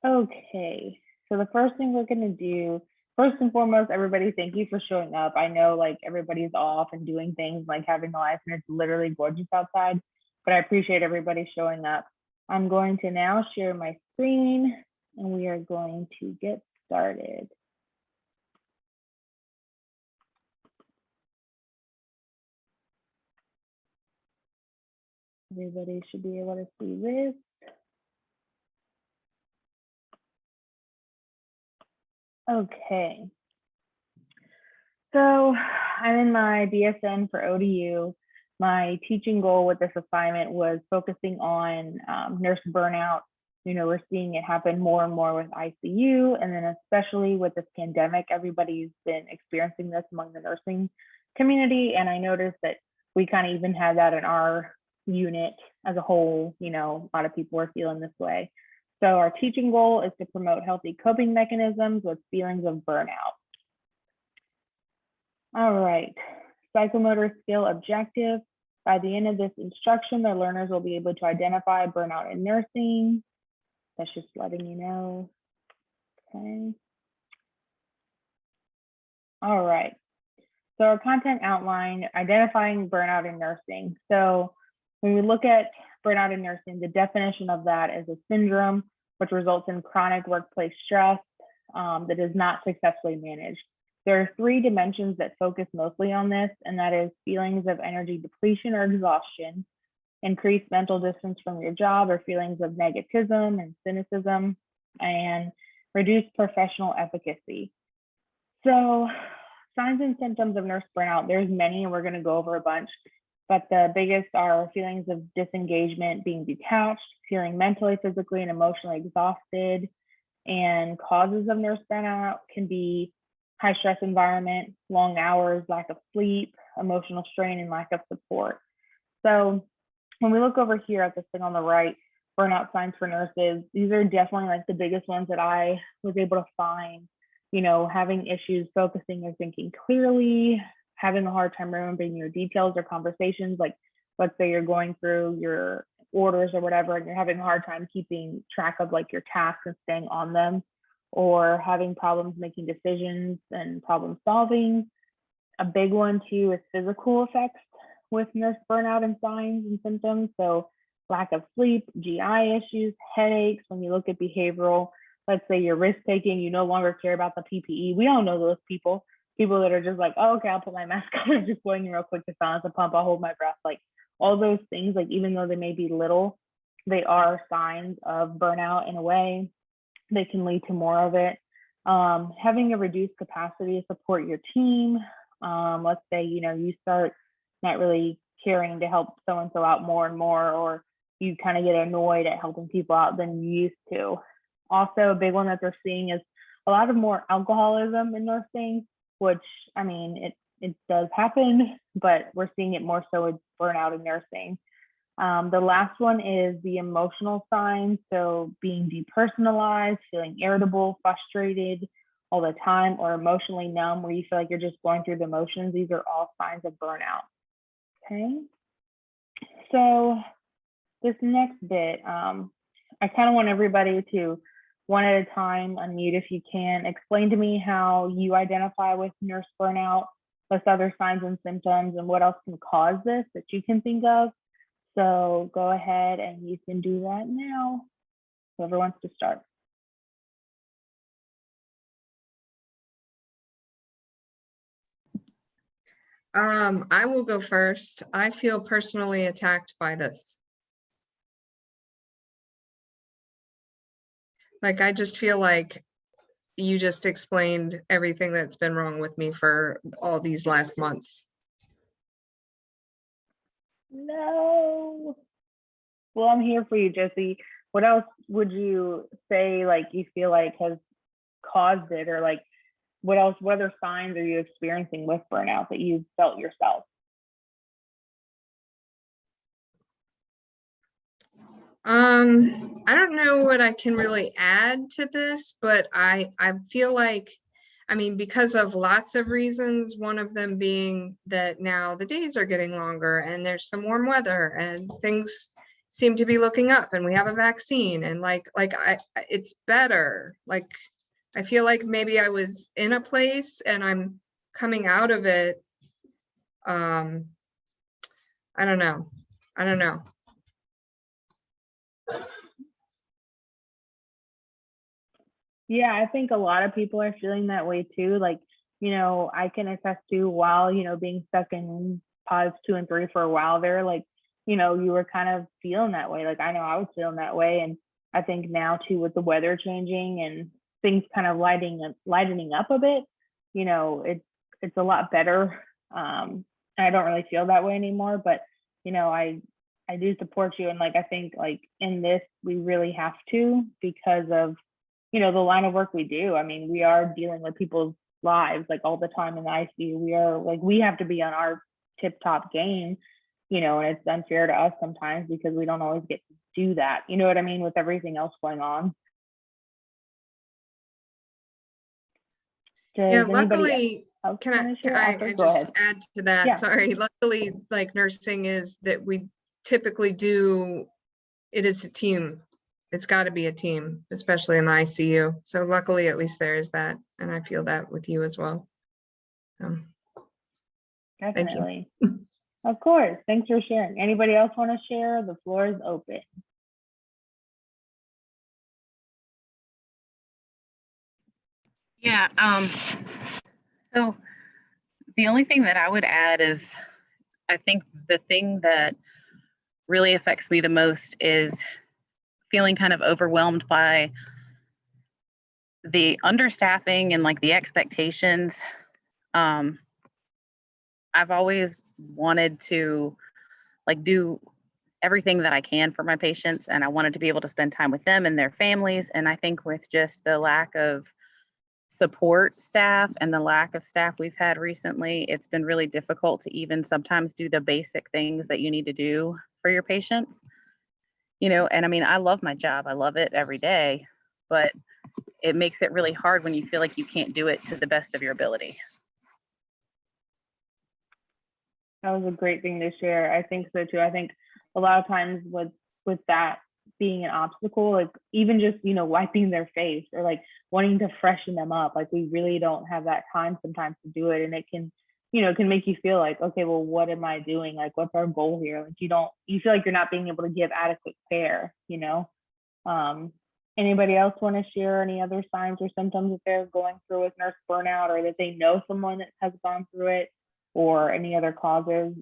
Okay, so the first thing we're gonna do, first and foremost, everybody, thank you for showing up. I know like everybody's off and doing things like having a life and it's literally gorgeous outside, but I appreciate everybody showing up. I'm going to now share my screen and we are going to get started. Everybody should be able to see this. Okay. So I'm in my BSN for ODU. My teaching goal with this assignment was focusing on nurse burnout. You know, we're seeing it happen more and more with ICU, and then especially with this pandemic, everybody's been experiencing this among the nursing community. And I noticed that we kind of even had that in our unit as a whole. You know, a lot of people are feeling this way. So our teaching goal is to promote healthy coping mechanisms with feelings of burnout. All right, psychomotor skill objective. By the end of this instruction, the learners will be able to identify burnout in nursing. That's just letting you know. Okay. All right. So our content outline, identifying burnout in nursing. So when we look at burnout in nursing, the definition of that is a syndrome which results in chronic workplace stress that is not successfully managed. There are three dimensions that focus mostly on this, and that is feelings of energy depletion or exhaustion, increased mental distance from your job or feelings of negativism and cynicism, and reduced professional efficacy. So signs and symptoms of nurse burnout, there's many, and we're going to go over a bunch, but the biggest are feelings of disengagement, being detached, feeling mentally, physically, and emotionally exhausted. And causes of nurse burnout can be high stress environment, long hours, lack of sleep, emotional strain, and lack of support. So when we look over here at this thing on the right, burnout signs for nurses, these are definitely like the biggest ones that I was able to find. You know, having issues focusing or thinking clearly, having a hard time remembering your details or conversations, like let's say you're going through your orders or whatever, and you're having a hard time keeping track of like your tasks and staying on them, or having problems making decisions and problem solving. A big one too is physical effects with nurse burnout and signs and symptoms. So lack of sleep, GI issues, headaches. When you look at behavioral, let's say you're risk taking, you no longer care about the PPE. We all know those people that are just like, oh, okay, I'll put my mask on. I'm just going real quick to silence a pump. I'll hold my breath. Like all those things, like even though they may be little, they are signs of burnout in a way. They can lead to more of it. Having a reduced capacity to support your team. Let's say, you know, you start not really caring to help so-and-so out more and more, or you kind of get annoyed at helping people out than you used to. Also, a big one that they're seeing is a lot of more alcoholism in nursing, which, I mean, it does happen, but we're seeing it more so with burnout in nursing. The last one is the emotional signs. So being depersonalized, feeling irritable, frustrated all the time, or emotionally numb, where you feel like you're just going through the motions. These are all signs of burnout. Okay. So this next bit, I kind of want everybody to one at a time, unmute if you can, explain to me how you identify with nurse burnout, list other signs and symptoms, and what else can cause this that you can think of. So go ahead and you can do that now. Whoever wants to start. I will go first. I feel personally attacked by this. Like, I just feel like you just explained everything that's been wrong with me for all these last months. No. Well, I'm here for you, Josie. What else would you say, like, you feel like has caused it, or like, what other signs are you experiencing with burnout that you felt yourself? I don't know what I can really add to this, but I feel like, I mean, because of lots of reasons, one of them being that now the days are getting longer and there's some warm weather and things seem to be looking up and we have a vaccine and it's better. Like, I feel like maybe I was in a place and I'm coming out of it. I don't know. I don't know. Yeah, I think a lot of people are feeling that way too. Like, I can attest to while, being stuck in pause 2 and 3 for a while there, like, you were kind of feeling that way. Like, I know I was feeling that way. And I think now too, with the weather changing and things kind of lightening up a bit, it's a lot better. I don't really feel that way anymore, but, I do support you. And like, I think like in this, we really have to, because of, the line of work we do. I mean, we are dealing with people's lives like all the time in the ICU. We have to be on our tip top game, and it's unfair to us sometimes because we don't always get to do that. You know what I mean? With everything else going on. Yeah, Does anybody luckily, else can want to share? I Go just ahead. add to that? Yeah. Sorry, luckily, like nursing is that we typically do, it is a team. It's got to be a team, especially in the ICU. So luckily, at least there is that. And I feel that with you as well. Thank you. Definitely. Of course. Thanks for sharing. Anybody else want to share? The floor is open. Yeah, so the only thing that I would add is I think the thing that really affects me the most is feeling kind of overwhelmed by the understaffing and like the expectations. I've always wanted to like do everything that I can for my patients, and I wanted to be able to spend time with them and their families. And I think with just the lack of support staff and the lack of staff we've had recently, it's been really difficult to even sometimes do the basic things that you need to do for your patients. And I mean, I love my job. I love it every day, but it makes it really hard when you feel like you can't do it to the best of your ability. That was a great thing to share. I think so too. I think a lot of times with that being an obstacle, like even just, wiping their face or like wanting to freshen them up, like we really don't have that time sometimes to do it. And it can, it can make you feel like, okay, well, what am I doing? Like, what's our goal here? Like you feel like you're not being able to give adequate care, Anybody else want to share any other signs or symptoms that they're going through with nurse burnout, or that they know someone that has gone through it, or any other causes?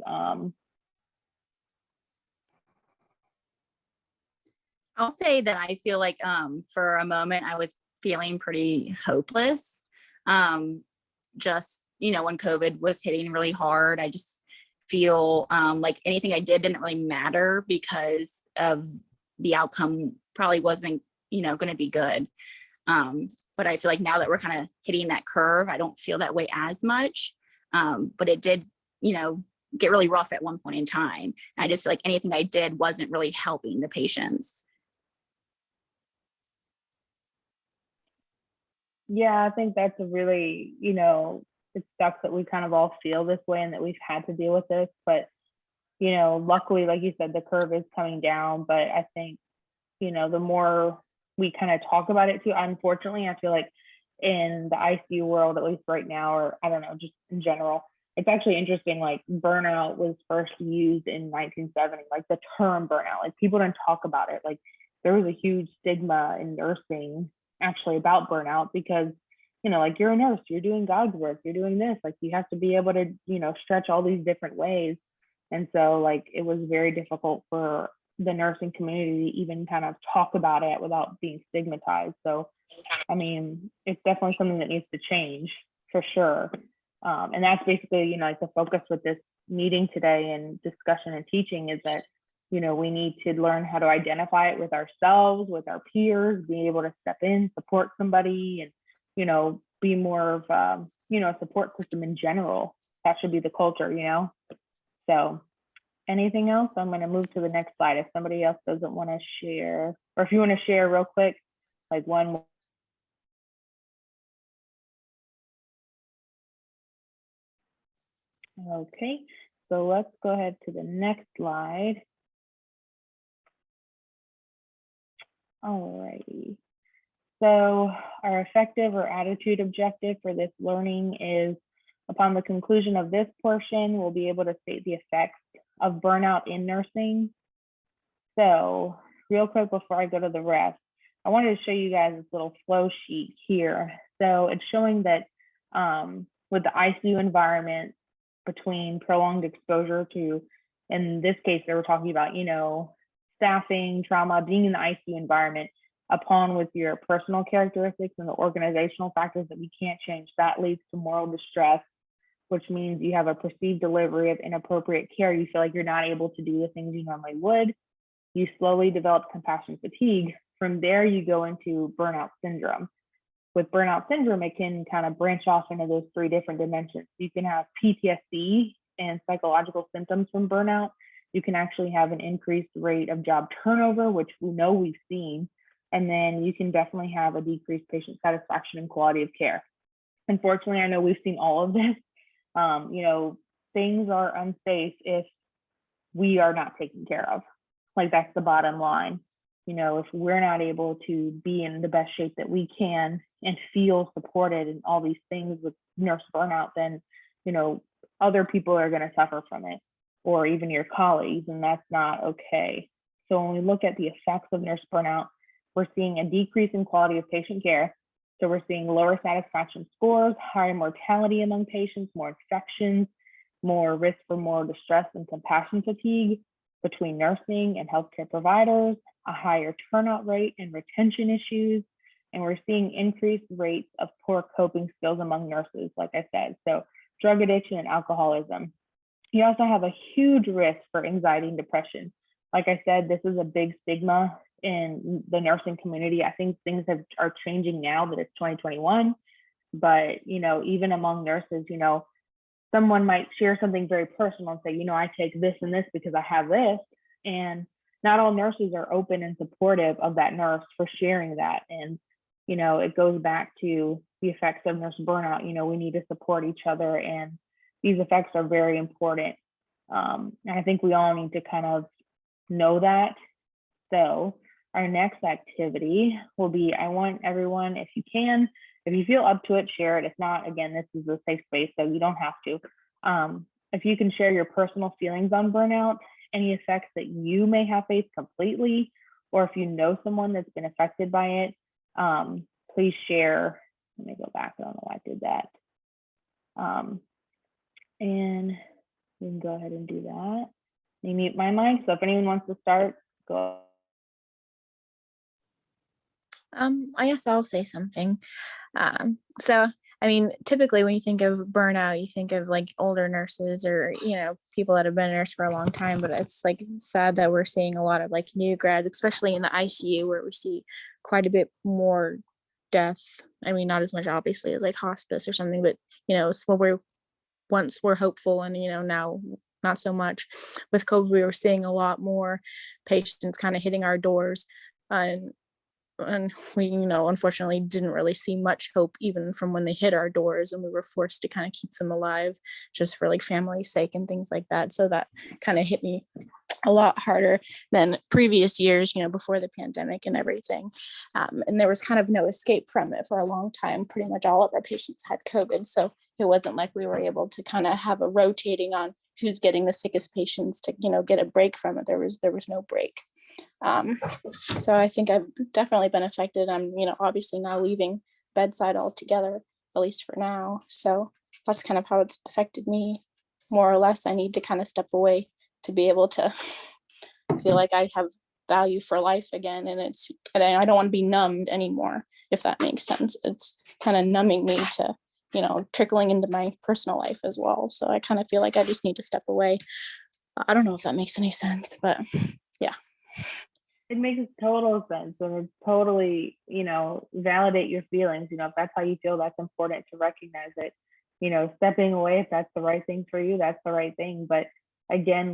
I'll say that I feel like for a moment I was feeling pretty hopeless. Just, when COVID was hitting really hard, I just feel like anything I did didn't really matter because of the outcome probably wasn't, going to be good. But I feel like now that we're kind of hitting that curve, I don't feel that way as much. But it did, get really rough at one point in time. I just feel like anything I did wasn't really helping the patients. Yeah, I think that's a really, it sucks that we kind of all feel this way and that we've had to deal with this. But, luckily, like you said, the curve is coming down. But I think, the more we kind of talk about it too, unfortunately, I feel like in the ICU world, at least right now, or I don't know, just in general, it's actually interesting. Like burnout was first used in 1970, like the term burnout, like people didn't talk about it. Like there was a huge stigma in nursing actually about burnout because, like you're a nurse, you're doing God's work, you're doing this, like you have to be able to, stretch all these different ways. And so like it was very difficult for the nursing community to even kind of talk about it without being stigmatized. So, I mean, it's definitely something that needs to change for sure. And that's basically, like the focus with this meeting today and discussion and teaching is that, we need to learn how to identify it with ourselves, with our peers, being able to step in, support somebody, and, be more of, a support system in general. That should be the culture, So anything else? I'm going to move to the next slide. If somebody else doesn't want to share, or if you want to share real quick, like one. Okay, so let's go ahead to the next slide. Alrighty. So our effective or attitude objective for this learning is, upon the conclusion of this portion, we'll be able to state the effects of burnout in nursing. So real quick before I go to the rest, I wanted to show you guys this little flow sheet here. So it's showing that with the ICU environment, between prolonged exposure to, in this case, they were talking about, staffing, trauma, being in the ICU environment, upon with your personal characteristics and the organizational factors that we can't change, that leads to moral distress, which means you have a perceived delivery of inappropriate care. You feel like you're not able to do the things you normally would. You slowly develop compassion fatigue. From there, you go into burnout syndrome. With burnout syndrome, it can kind of branch off into those 3 different dimensions. You can have PTSD and psychological symptoms from burnout. You can actually have an increased rate of job turnover, which we know we've seen. And then you can definitely have a decreased patient satisfaction and quality of care. Unfortunately, I know we've seen all of this. Things are unsafe if we are not taken care of. Like, that's the bottom line. If we're not able to be in the best shape that we can and feel supported and all these things with nurse burnout, then, other people are going to suffer from it, or even your colleagues, and that's not okay. So when we look at the effects of nurse burnout, we're seeing a decrease in quality of patient care. So we're seeing lower satisfaction scores, higher mortality among patients, more infections, more risk for moral distress and compassion fatigue between nursing and healthcare providers, a higher turnout rate and retention issues, and we're seeing increased rates of poor coping skills among nurses, like I said, so drug addiction and alcoholism. You also have a huge risk for anxiety and depression. Like I said, this is a big stigma in the nursing community. I think things are changing now that it's 2021, but even among nurses, someone might share something very personal and say, I take this and this because I have this. And not all nurses are open and supportive of that nurse for sharing that. And, it goes back to the effects of nurse burnout. We need to support each other, and these effects are very important. And I think we all need to kind of know that. So our next activity will be, I want everyone, if you feel up to it, share it. If not, again, this is a safe space, so you don't have to. If you can share your personal feelings on burnout, any effects that you may have faced completely, or if you know someone that's been affected by it, please share. Let me go back. I don't know why I did that. And we can go ahead and do that. Let me mute my mic. So if anyone wants to start, go. I guess I'll say something. Typically when you think of burnout, you think of like older nurses or, people that have been a nurse for a long time, but it's like sad that we're seeing a lot of like new grads, especially in the ICU, where we see quite a bit more death. I mean, not as much obviously as like hospice or something, but, it's what once we're hopeful and, now not so much. With COVID, we were seeing a lot more patients kind of hitting our doors, and we, unfortunately didn't really see much hope even from when they hit our doors, and we were forced to kind of keep them alive just for like family's sake and things like that. So that kind of hit me a lot harder than previous years, before the pandemic and everything. And there was kind of no escape from it for a long time. Pretty much all of our patients had COVID. So it wasn't like we were able to kind of have a rotating on who's getting the sickest patients to, get a break from it. There was no break. So I think I've definitely been affected. I'm, obviously now leaving bedside altogether, at least for now. So that's kind of how it's affected me, more or less. I need to kind of step away to be able to feel like I have value for life again. And I don't want to be numbed anymore, if that makes sense. It's kind of numbing me to, trickling into my personal life as well. So I kind of feel like I just need to step away. I don't know if that makes any sense, but yeah. It makes total sense, and it's totally, validate your feelings. If that's how you feel, that's important to recognize it. Stepping away, if that's the right thing for you, that's the right thing. But again,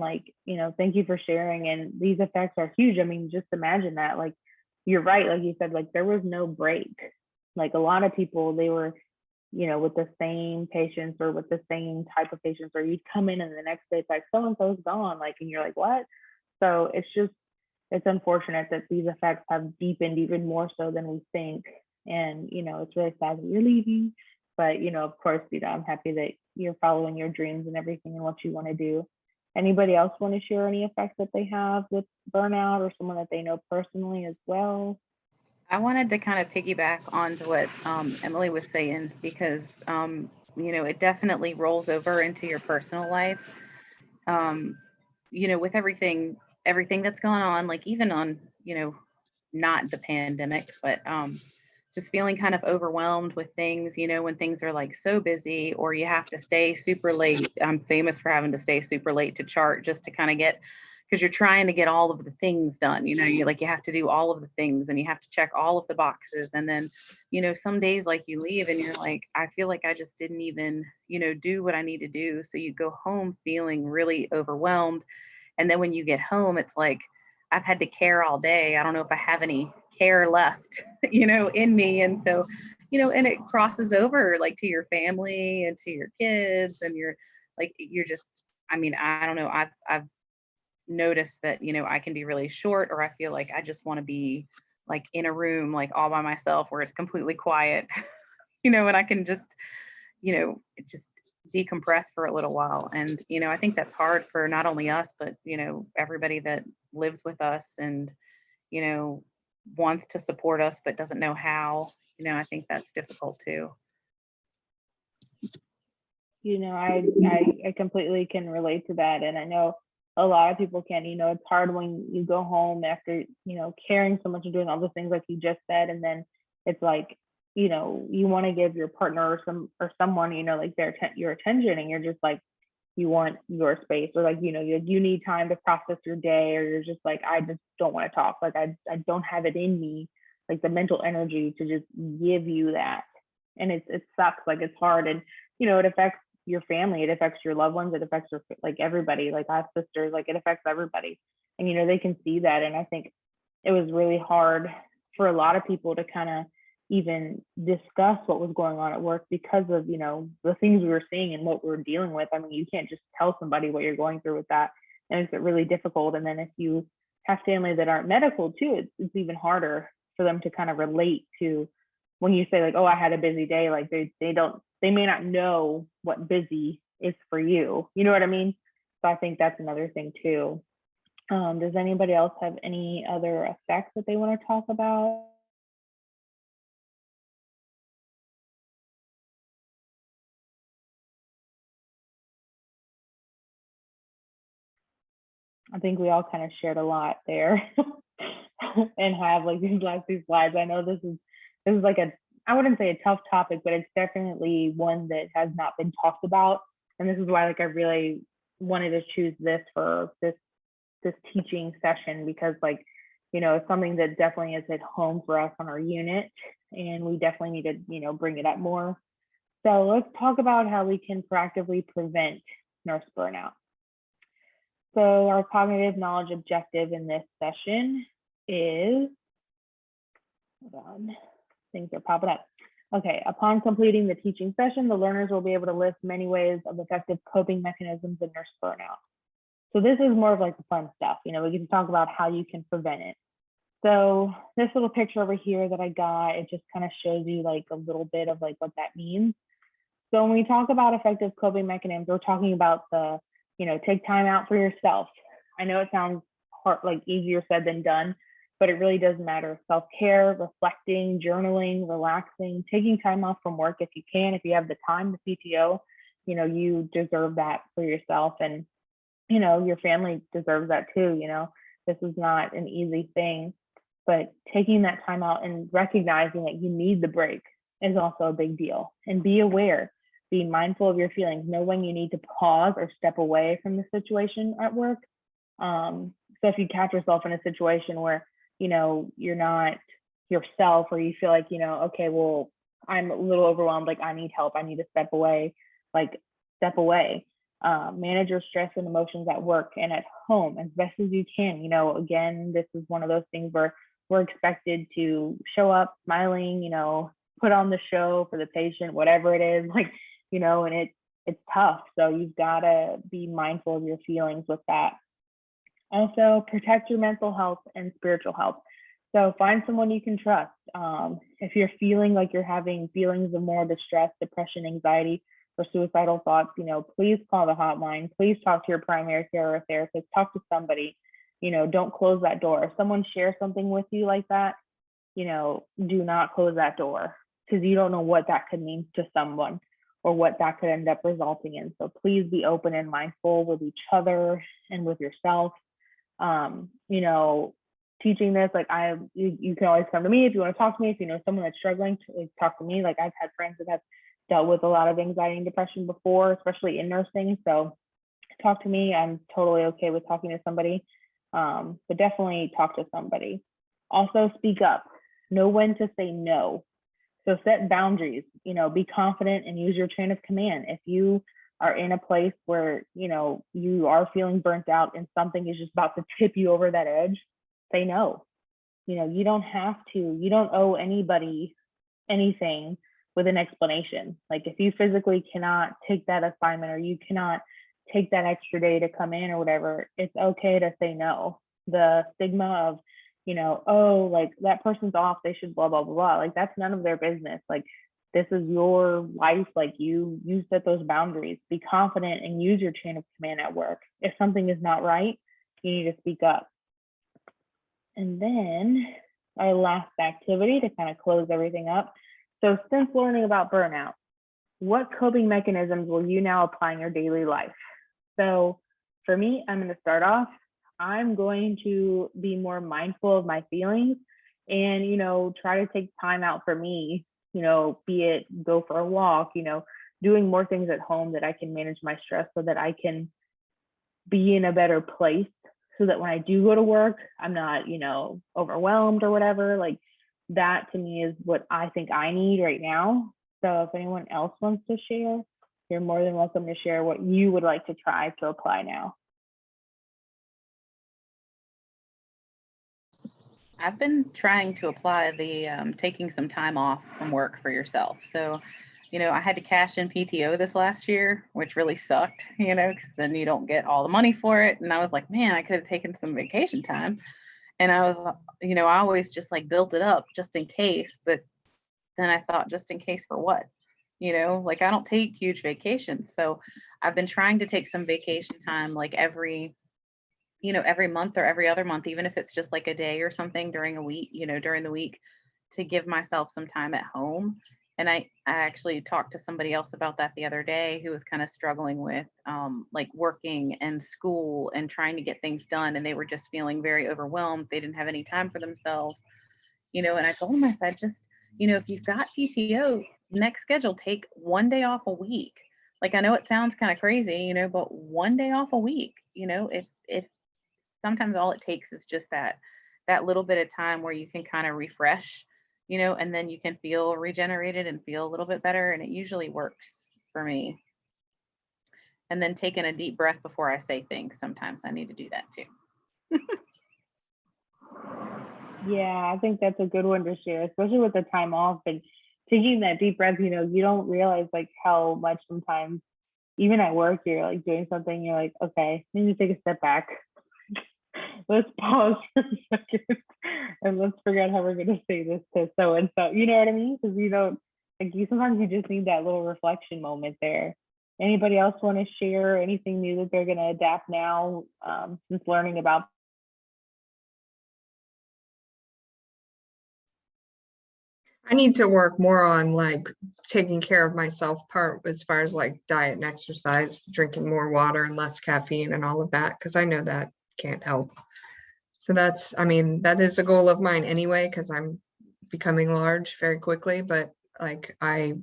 thank you for sharing. And these effects are huge. I mean, just imagine that. Like, you're right. Like you said, like there was no break. Like a lot of people, they were, with the same patients or with the same type of patients, or you'd come in and the next day it's like so-and-so's gone. Like, and you're like, what? So it's just, it's unfortunate that these effects have deepened even more so than we think. And, it's really sad that you're leaving. But, of course, I'm happy that you're following your dreams and everything and what you want to do. Anybody else want to share any effects that they have with burnout, or someone that they know personally as well? I wanted to kind of piggyback onto what Emily was saying, because, it definitely rolls over into your personal life. With everything that's gone on, like even on, not the pandemic, but just feeling kind of overwhelmed with things, when things are like so busy, or you have to stay super late. I'm famous for having to stay super late to chart just to kind of get, because you're trying to get all of the things done, you have to do all of the things and you have to check all of the boxes. And then, some days like you leave and you're like, I feel like I just didn't even, do what I need to do. So you go home feeling really overwhelmed. And then when you get home, it's like, I've had to care all day. I don't know if I have any care left, in me. And so, and it crosses over like to your family and to your kids, and you're just, I don't know. I've noticed that, I can be really short, or I feel like I just want to be like in a room, like all by myself where it's completely quiet, and I can just, just decompress for a little while. And, I think that's hard for not only us, but, everybody that lives with us and, wants to support us, but doesn't know how, I think that's difficult too. I completely can relate to that. And I know a lot of people can, it's hard when you go home after, caring so much and doing all the things like you just said. And then it's like, you want to give your partner or someone, like your attention, and you're just like, you want your space, or like, you need time to process your day, or you're just like, I just don't want to talk. Like, I don't have it in me, like the mental energy to just give you that. And it sucks. Like, it's hard. And, it affects your family, it affects your loved ones, it affects like everybody. Like, I have sisters, like it affects everybody. And, they can see that. And I think it was really hard for a lot of people to kind of even discuss what was going on at work because of, the things we were seeing and what we were dealing with. I mean, you can't just tell somebody what you're going through with that. And it's really difficult. And then if you have family that aren't medical too, it's even harder for them to kind of relate to when you say like, oh, I had a busy day. Like they may not know what busy is for you. You know what I mean? So I think that's another thing too. Does anybody else have any other effects that they want to talk about? I think we all kind of shared a lot there and have like these last few slides. I know this is like I wouldn't say a tough topic, but it's definitely one that has not been talked about. And this is why like I really wanted to choose this for this teaching session, because like, it's something that definitely is at home for us on our unit, and we definitely need to, bring it up more. So let's talk about how we can proactively prevent nurse burnout. So our cognitive knowledge objective in this session is, hold on, things are popping up. Okay, upon completing the teaching session, the learners will be able to list many ways of effective coping mechanisms in nurse burnout. So this is more of like the fun stuff, we get to talk about how you can prevent it. So this little picture over here that I got, it just kind of shows you like a little bit of like what that means. So when we talk about effective coping mechanisms, we're talking about the, take time out for yourself. I know it sounds hard, like easier said than done, but it really does matter. Self-care, reflecting, journaling, relaxing, taking time off from work if you can, if you have the time, the PTO, you deserve that for yourself. And, your family deserves that too. This is not an easy thing, but taking that time out and recognizing that you need the break is also a big deal. And be aware, be mindful of your feelings, know when you need to pause or step away from the situation at work. So if you catch yourself in a situation where, you're not yourself, or you feel like, okay, well, I'm a little overwhelmed, like I need help, I need to step away, like step away. Manage your stress and emotions at work and at home as best as you can. Again, this is one of those things where we're expected to show up smiling, put on the show for the patient, whatever it is, like, and it's tough. So you've got to be mindful of your feelings with that. Also, protect your mental health and spiritual health. So find someone you can trust. If you're feeling like you're having feelings of more distress, depression, anxiety, or suicidal thoughts, please call the hotline. Please talk to your primary care or therapist. Talk to somebody. Don't close that door. If someone shares something with you like that, do not close that door, because you don't know what that could mean to someone or what that could end up resulting in. So please be open and mindful with each other and with yourself. Teaching this, like you can always come to me if you want to talk to me. If you know someone that's struggling, to talk to me. Like I've had friends that have dealt with a lot of anxiety and depression before, especially in nursing. So talk to me. I'm totally okay with talking to somebody, but definitely talk to somebody. Also, speak up. Know when to say no. So set boundaries. Be confident and use your chain of command. If you are in a place where you are feeling burnt out and something is just about to tip you over that edge, say no. You don't have to. You don't owe anybody anything with an explanation. Like if you physically cannot take that assignment or you cannot take that extra day to come in or whatever, it's okay to say no. The stigma of, oh, like that person's off, they should blah, blah, blah, blah. Like that's none of their business. Like this is your life. Like you set those boundaries. Be confident and use your chain of command at work. If something is not right, you need to speak up. And then our last activity to kind of close everything up. So since learning about burnout, what coping mechanisms will you now apply in your daily life? So for me, I'm going to start off. I'm going to be more mindful of my feelings and, try to take time out for me, be it go for a walk, doing more things at home that I can manage my stress so that I can be in a better place, so that when I do go to work, I'm not, overwhelmed or whatever. Like that to me is what I think I need right now. So if anyone else wants to share, you're more than welcome to share what you would like to try to apply now. I've been trying to apply the taking some time off from work for yourself. So, I had to cash in PTO this last year, which really sucked, because then you don't get all the money for it. And I was like, man, I could have taken some vacation time. And I was, I always just like built it up just in case. But then I thought, just in case for what? Like I don't take huge vacations. So I've been trying to take some vacation time like every month or every other month, even if it's just like a day or something during a week, during the week, to give myself some time at home. And I actually talked to somebody else about that the other day who was kind of struggling with like working and school and trying to get things done. And they were just feeling very overwhelmed. They didn't have any time for themselves, and I told them, I said, just, if you've got PTO, next schedule, take one day off a week. Like, I know it sounds kind of crazy, but one day off a week, if sometimes all it takes is just that little bit of time where you can kind of refresh, and then you can feel regenerated and feel a little bit better. And it usually works for me. And then taking a deep breath before I say things. Sometimes I need to do that too. Yeah, I think that's a good one to share, especially with the time off and taking that deep breath. You don't realize like how much sometimes, even at work, you're like doing something, you're like, okay, I need to take a step back. Let's pause for a second and let's figure out how we're going to say this to so and so. You know what I mean? Because sometimes you just need that little reflection moment there. Anybody else want to share anything new that they're going to adapt now since learning about? I need to work more on like taking care of myself part as far as like diet and exercise, drinking more water and less caffeine and all of that, because I know that can't help. So that is a goal of mine anyway, because I'm becoming large very quickly, but like I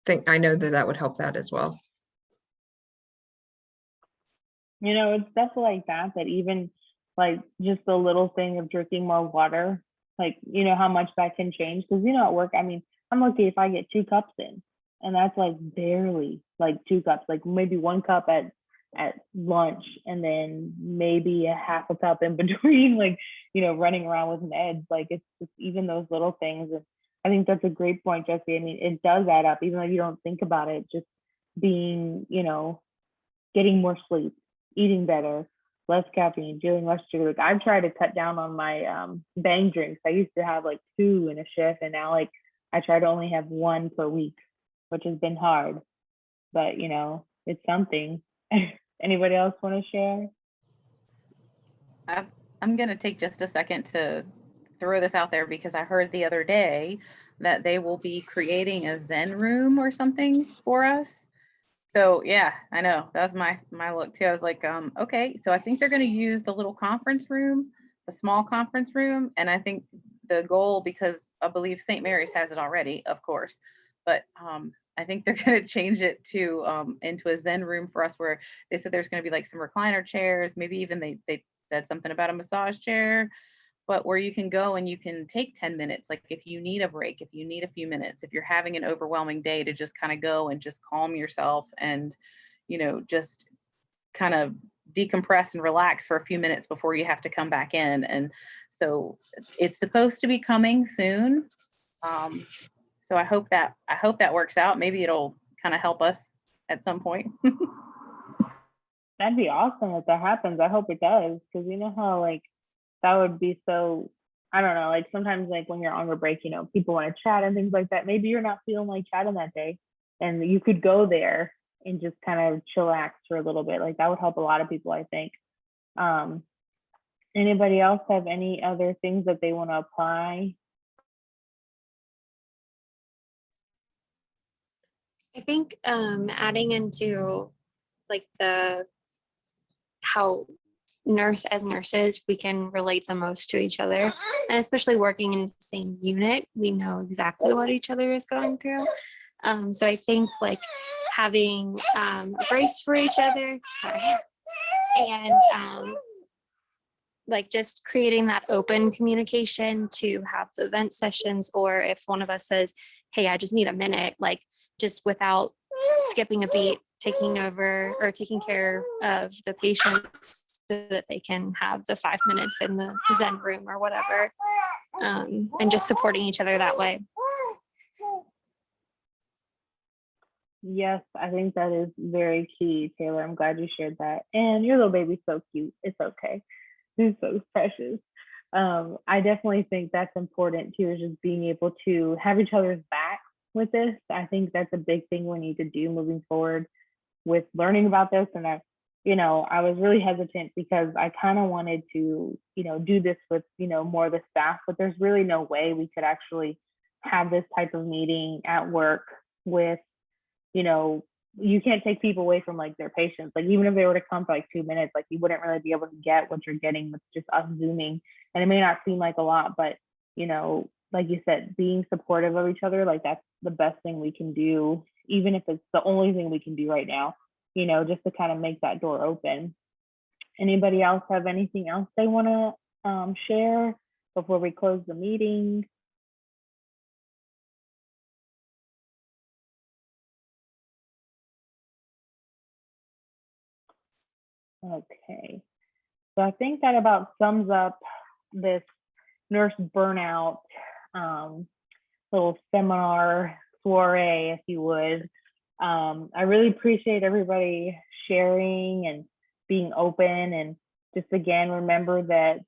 know that would help that as well. It's stuff like that even like just the little thing of drinking more water, like, how much that can change. Because, at work, I'm lucky if I get 2 cups in, and that's like barely like 2 cups, like maybe 1 cup at lunch, and then maybe a half a cup in between, like, running around with meds. Like it's just even those little things. And I think that's a great point, Jesse. It does add up, even though you don't think about it, just being, getting more sleep, eating better, less caffeine, doing less sugar. Like I've tried to cut down on my bang drinks. I used to have like 2 in a shift, and now like I try to only have 1 per week, which has been hard, but you know, it's something. Anybody else want to share? I'm going to take just a second to throw this out there because I heard the other day that they will be creating a Zen room or something for us. So yeah, I know that was my look too. I was like, okay, so I think they're going to use the little conference room, the small conference room, and I think the goal, because I believe St. Mary's has it already, of course, but I think they're going to change it to into a Zen room for us, where they said there's going to be like some recliner chairs, maybe even they said something about a massage chair, but where you can go and you can take 10 minutes. Like if you need a break, if you need a few minutes, if you're having an overwhelming day, to just kind of go and just calm yourself and, you know, just kind of decompress and relax for a few minutes before you have to come back in. And so it's supposed to be coming soon. So I hope that works out. Maybe it'll kind of help us at some point. That'd be awesome if that happens. I hope it does, because you know how like that would be so, I don't know, like sometimes like when you're on your break, you know, people want to chat and things like that. Maybe you're not feeling like chatting that day, and you could go there and just kind of chillax for a little bit. Like that would help a lot of people, I think. Anybody else have any other things that they want to apply? I think adding into like how as nurses, we can relate the most to each other, and especially working in the same unit, we know exactly what each other is going through. So I think like having a grace for each other, and like just creating that open communication to have the vent sessions, or if one of us says, hey, I just need a minute, like just without skipping a beat, taking over or taking care of the patients so that they can have the 5 minutes in the Zen room or whatever, and just supporting each other that way. Yes, I think that is very key, Taylor. I'm glad you shared that. And your little baby's so cute. It's okay. He's so precious. I definitely think that's important too, is just being able to have each other's back with this. I think that's a big thing we need to do moving forward with learning about this. And I was really hesitant because I kind of wanted to, do this with, more of the staff, but there's really no way we could actually have this type of meeting at work with, you can't take people away from like their patients. Like even if they were to come for like 2 minutes, like you wouldn't really be able to get what you're getting with just us Zooming. And it may not seem like a lot, but like you said, being supportive of each other, like that's the best thing we can do, even if it's the only thing we can do right now, just to kind of make that door open. Anybody else have anything else they want to share before we close the meeting? Okay, so I think that about sums up this nurse burnout little seminar soiree, if you would. I really appreciate everybody sharing and being open, and just again, remember that,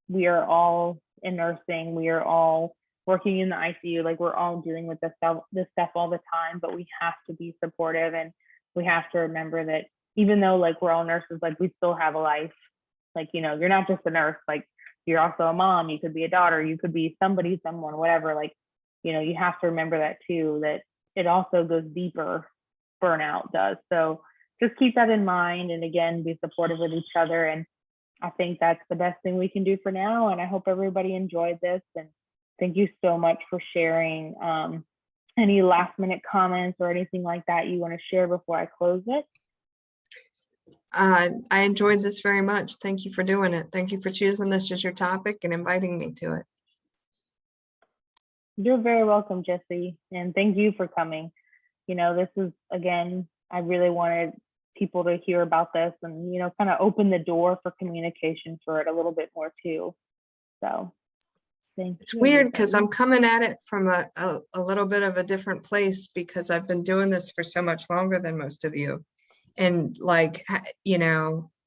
we are all in nursing, we are all working in the ICU, like we're all dealing with this stuff all the time, but we have to be supportive, and we have to remember that even though like we're all nurses, like we still have a life. Like, you're not just a nurse, like you're also a mom, you could be a daughter, you could be somebody, someone, whatever. Like, you have to remember that too, that it also goes deeper, burnout does. So just keep that in mind, and again, be supportive of each other. And I think that's the best thing we can do for now. And I hope everybody enjoyed this, and thank you so much for sharing. Any last minute comments or anything like that you want to share before I close it? I enjoyed this very much. Thank you for doing it. Thank you for choosing this as your topic and inviting me to it. You're very welcome, Jesse. And thank you for coming. This is, again, I really wanted people to hear about this and, kind of open the door for communication for it a little bit more too. So thank you. It's weird because I'm coming at it from a little bit of a different place, because I've been doing this for so much longer than most of you. And like,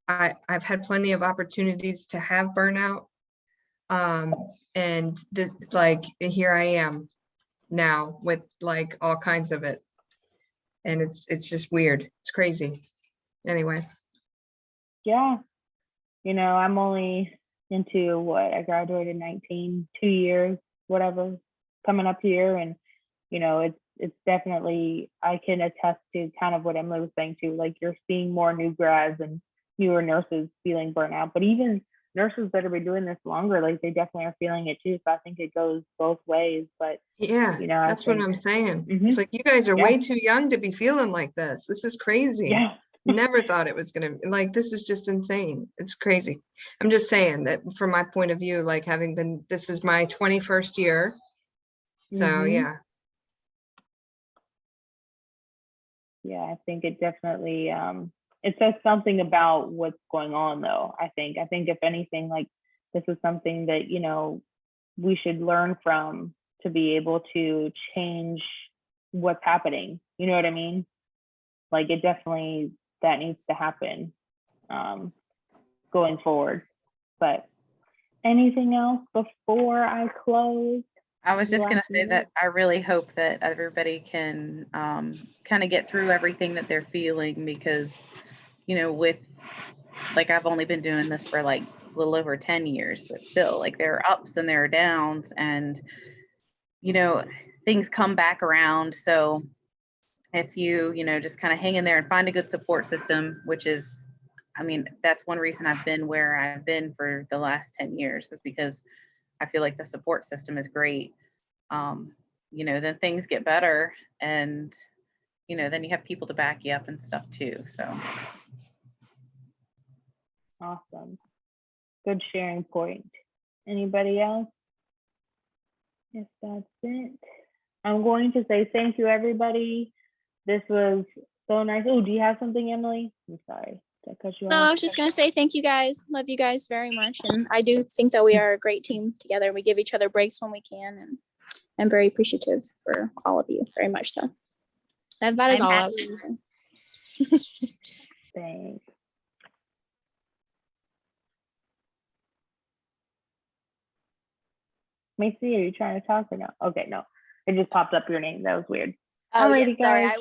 I've had plenty of opportunities to have burnout. And this, like, here I am now with like all kinds of it. And it's just weird. It's crazy. Anyway. Yeah. You know, I'm only into what, I graduated 19, 2 years, whatever, coming up here. And, you know, it's definitely, I can attest to kind of what Emily was saying too, like you're seeing more new grads and newer nurses feeling burnout, but even nurses that have been doing this longer, like they definitely are feeling it too. So I think it goes both ways, but Yeah, you know, I that's what think, I'm saying. Mhm. It's like, you guys are Yeah. way too young to be feeling like this. This is crazy. yeah, Never thought it was gonna, like, this is just insane. It's crazy. I'm just saying that from my point of view, like having been, this is my 21st year. So Mhm. yeah, yeah, I think it definitely, it says something about what's going on though. I think if anything, like this is something that, you know, we should learn from to be able to change what's happening. You know what I mean? Like it definitely, that needs to happen going forward. But anything else before I close? I was just going to say Last that I really hope that everybody can kind of get through everything that they're feeling, because, you know, with, like, I've only been doing this for like a little over 10 years, but still, like, there are ups and there are downs, and, you know, things come back around. So if you know, just kind of hang in there and find a good support system, which is, I mean, that's one reason I've been where I've been for the last 10 years, is because I feel like the support system is great. You know, then things get better, and, you know, then you have people to back you up and stuff too. So Awesome. Good sharing point. Anybody else? Yes, that's it. I'm going to say thank you, everybody. This was so nice. Oh, do you have something, Emily? I'm sorry. Did I cut you No, off? I was just gonna say thank you guys. Love you guys very much, and I do think that we are a great team together. We give each other breaks when we can, and I'm very appreciative for all of you, very much so. That is I'm all I was happy. gonna say. Thanks. Macy, are you trying to talk or no? Okay, no. It just popped up your name. That was weird. Oh, Alrighty, yeah, sorry. guys.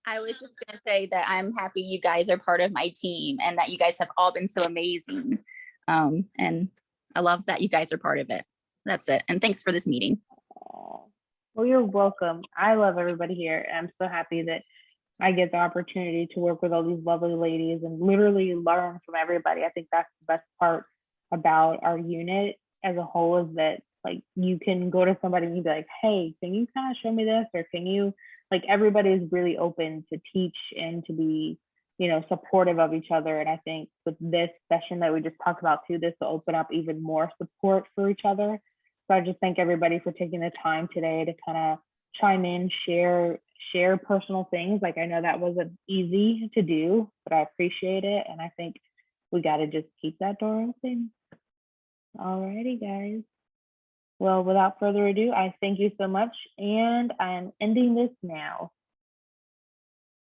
I was just gonna say that I'm happy you guys are part of my team and that you guys have all been so amazing. And I love that you guys are part of it. That's it. And thanks for this meeting. Aw. Well, you're welcome. I love everybody here. I'm so happy that I get the opportunity to work with all these lovely ladies and literally learn from everybody. I think that's the best part about our unit as a whole, is that like you can go to somebody and you be like, hey, can you kind of show me this? Or can you, like, everybody is really open to teach and to be, you know, supportive of each other. And I think with this session that we just talked about too, this will open up even more support for each other. So I just thank everybody for taking the time today to kind of chime in, share personal things. Like, I know that wasn't easy to do, but I appreciate it. And I think we got to just keep that door open. Alrighty, guys. Well, without further ado, I thank you so much, and I'm ending this now.